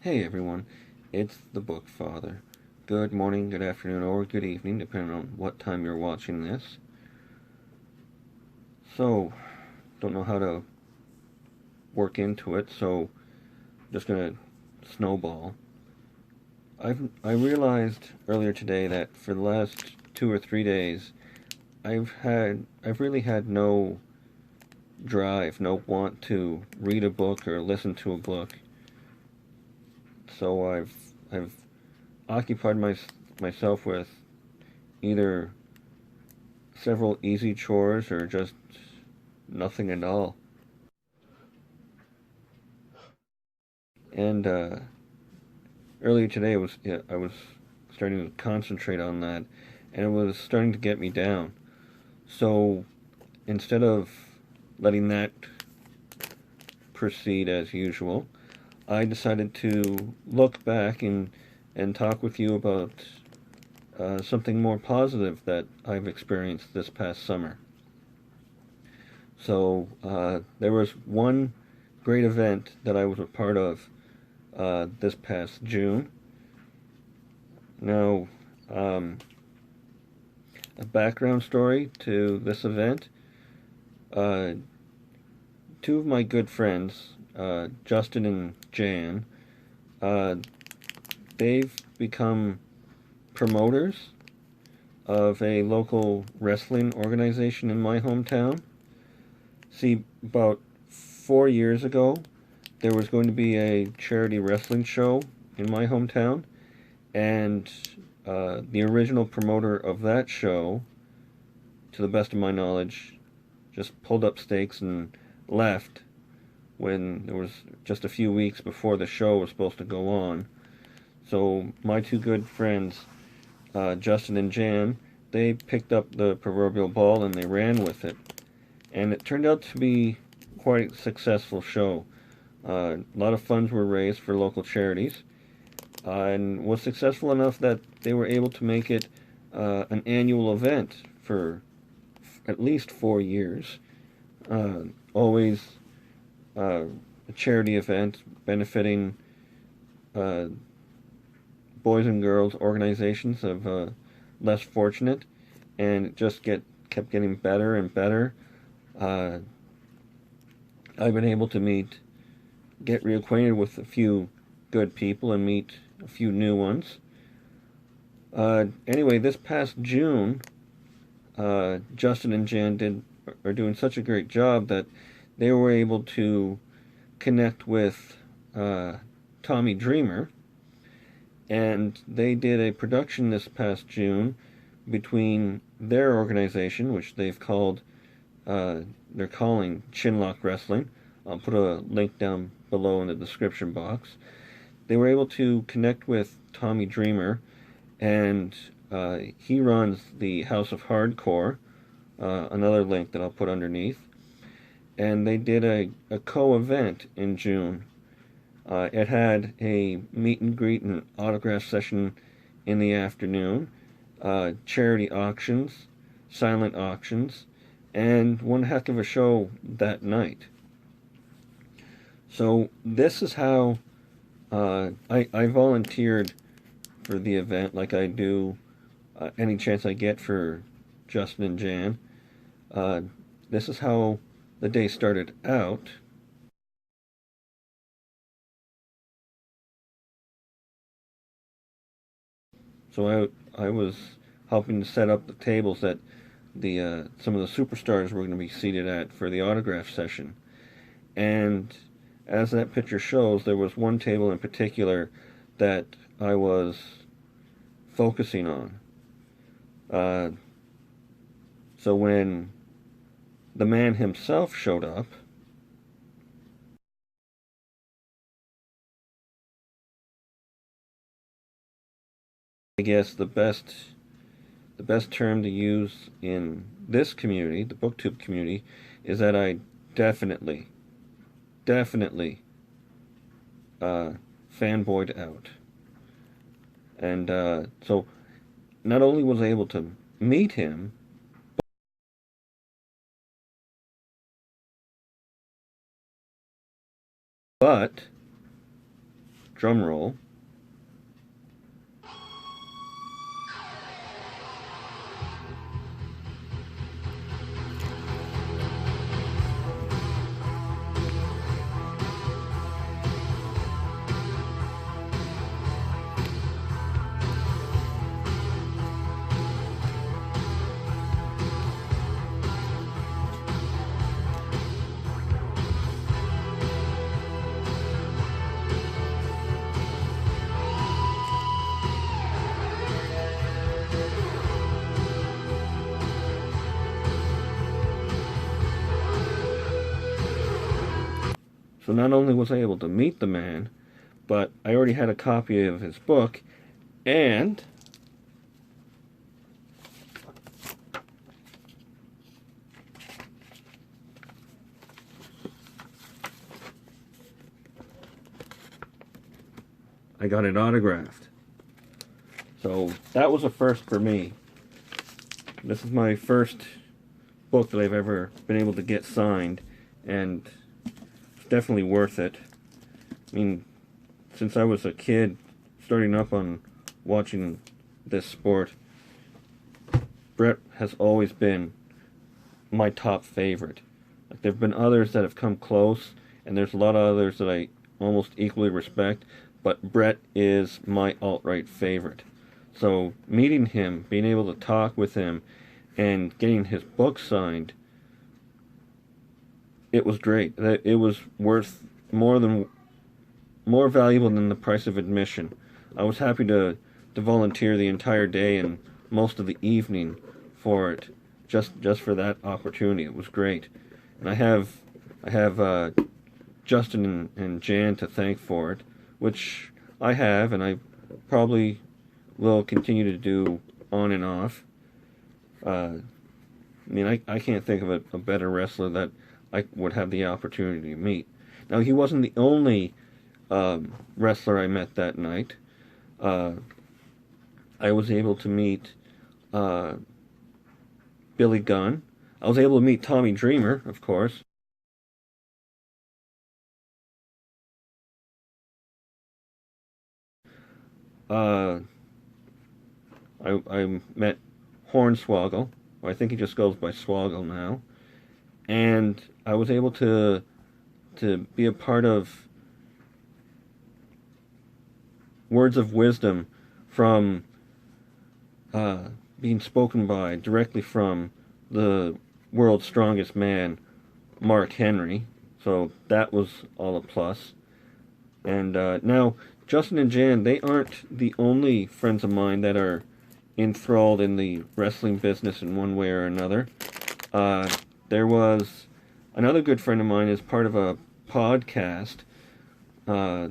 Hey everyone, it's the Book Father. Good morning, good afternoon, or good evening, depending on what time you're watching this. So, don't know how to work into it, so just gonna snowball. I realized earlier today that for the last 2 or 3 days, I've really had no drive, no want to read a book or listen to a book. So I've occupied myself with either several easy chores or just nothing at all. And earlier today, I was starting to concentrate on that, and it was starting to get me down. So instead of letting that proceed as usual, I decided to look back and talk with you about something more positive that I've experienced this past summer. So there was one great event that I was a part of this past June. Now, a background story to this event. Uh, Two of my good friends, Justin and Jan, uh, they've become promoters of a local wrestling organization in my hometown. See, about 4 years ago, there was going to be a charity wrestling show in my hometown, and the original promoter of that show, to the best of my knowledge, just pulled up stakes and left when there was just a few weeks before the show was supposed to go on. So my two good friends, Justin and Jan, they picked up the proverbial ball and they ran with it. And it turned out to be quite a successful show. A lot of funds were raised for local charities, and was successful enough that they were able to make it an annual event for at least 4 years. Always a charity event benefiting uh, boys and girls organizations of less fortunate, and it just kept getting better and better. Uh, I've been able to get reacquainted with a few good people and meet a few new ones. Anyway, this past June, Justin and Jan are doing such a great job that they were able to connect with Tommy Dreamer, and they did a production this past June between their organization, which they're calling Chinlock Wrestling. I'll put a link down below in the description box. They were able to connect with Tommy Dreamer, and he runs the House of Hardcore, another link that I'll put underneath. And they did a co-event in June. It had a meet and greet and autograph session in the afternoon, charity auctions, silent auctions, and one heck of a show that night. So this is how I volunteered for the event, like I do any chance I get for Justin and Jan. This is how the day started out. So I was helping to set up the tables that the some of the superstars were going to be seated at for the autograph session. And as that picture shows, there was one table in particular that I was focusing on. Uh, so when the man himself showed up, I guess the best term to use in this community, the booktube community, is that I definitely fanboyed out. And so not only was I able to meet him, but drum roll. So not only was I able to meet the man, but I already had a copy of his book, and I got it autographed. So that was a first for me. This is my first book that I've ever been able to get signed, and it's definitely worth it. I mean, since I was a kid, starting up on watching this sport, Bret has always been my top favorite. Like, there have been others that have come close, and there's a lot of others that I almost equally respect, but Bret is my outright favorite. So meeting him, being able to talk with him, and getting his book signed, it was great. It was worth more valuable than the price of admission. I was happy to volunteer the entire day and most of the evening for it, just for that opportunity. It was great, and I have Justin and Jan to thank for it, which I have, and I probably will continue to do on and off. I mean, I can't think of a better wrestler that I would have the opportunity to meet. Now, he wasn't the only wrestler I met that night. I was able to meet Billy Gunn. I was able to meet Tommy Dreamer, of course. I met Hornswoggle, or I think he just goes by Swoggle now, and I was able to be a part of words of wisdom from being spoken by directly from the world's strongest man, Mark Henry. So that was all a plus. And now, Justin and Jan, they aren't the only friends of mine that are enthralled in the wrestling business in one way or another. There was another good friend of mine is part of a podcast at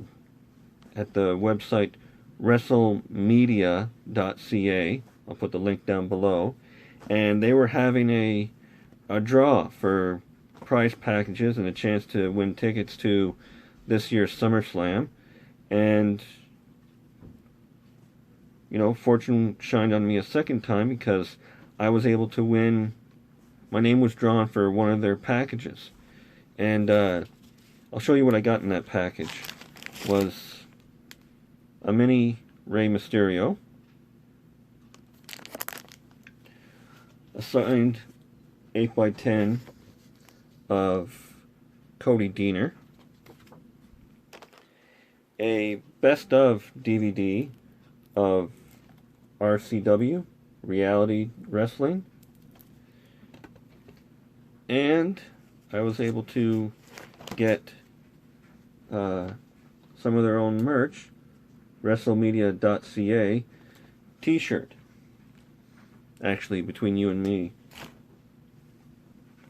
the website Wrestlemedia.ca. I'll put the link down below. And they were having a draw for prize packages and a chance to win tickets to this year's SummerSlam. And, you know, fortune shined on me a second time because I was able to win. My name was drawn for one of their packages. And I'll show you what I got in that package. Was a mini Rey Mysterio, a signed 8x10 of Cody Deaner, a best of DVD of RCW, Reality Wrestling, and I was able to get some of their own merch, Wrestlemedia.ca t-shirt. Actually, between you and me,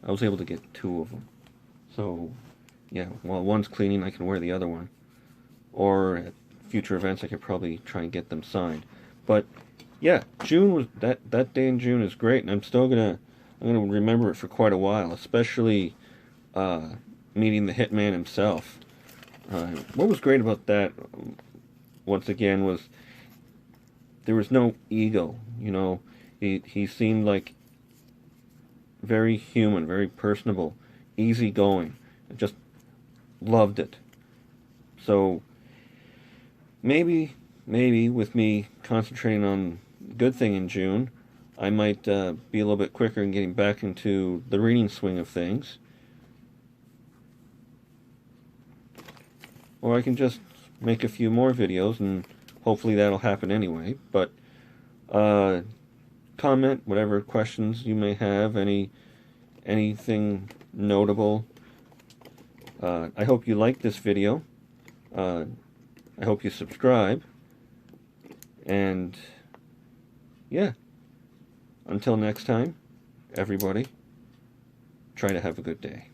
I was able to get 2 of them. So, yeah, while one's cleaning, I can wear the other one. Or at future events, I could probably try and get them signed. But, yeah, June was that day in June is great, and I'm gonna remember it for quite a while, especially meeting the Hitman himself. What was great about that, once again, was there was no ego. You know, he seemed like very human, very personable, easygoing. I just loved it. So maybe with me concentrating on good thing in June, I might be a little bit quicker in getting back into the reading swing of things. Or I can just make a few more videos, and hopefully that'll happen anyway. But comment whatever questions you may have, anything notable. I hope you like this video. I hope you subscribe. And yeah, until next time, everybody, try to have a good day.